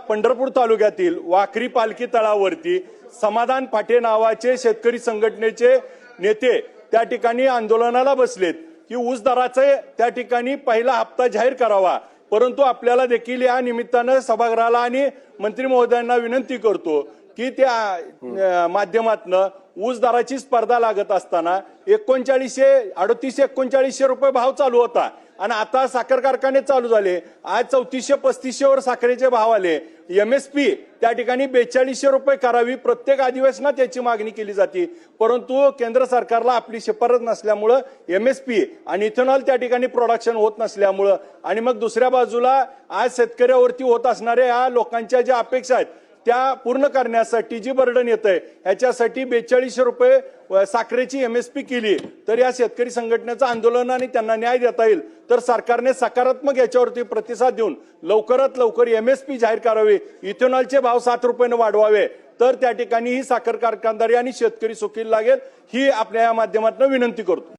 पंढरपूर तालुक्यातील वाखरी पालखी तळावरती समाधान फाटे नावाचे शेतकरी संघटनेचे नेते त्या ठिकाणी आंदोलनाला बसलेत की ऊस दराचे त्या ठिकाणी पहिला हप्ता जाहीर करावा। परंतु आपल्याला देखील या निमित्तानं सभागृहाला आणि मंत्री महोदयांना विनंती करतो की त्या माध्यमातनं ऊस दराची स्पर्धा लागत असताना 3800 रुपये भाव चालू होता आणि आता साखर कारखाने चालू झाले। आज 3400-3500 वर साखरेचे भाव आले। MSP त्या ठिकाणी 4200 रुपये करावी, प्रत्येक अधिवेशनात त्याची मागणी केली जाते। परंतु केंद्र सरकारला आपली शिफारस नसल्यामुळे MSP आणि इथेनॉल त्या ठिकाणी प्रोडक्शन होत नसल्यामुळे आणि मग दुसऱ्या बाजूला आज शेतकऱ्यावरती होत असणाऱ्या या लोकांच्या ज्या अपेक्षा आहेत त्या पूर्ण करण्यासाठी जी बर्डन येतंय ह्याच्यासाठी 4200 रुपये साखरेची MSP केली तर या शेतकरी संघटनेचं आंदोलन आणि त्यांना न्याय देता येईल। तर सरकारने सकारात्मक याच्यावरती प्रतिसाद देऊन लवकरात लवकर MSP जाहीर करावे, इथेनॉलचे भाव 7 रुपयाने वाढवावे, तर त्या ठिकाणी ही साखर कारखानदारी आणि शेतकरी सुखी लागेल ही आपल्या या माध्यमातून विनंती करतो।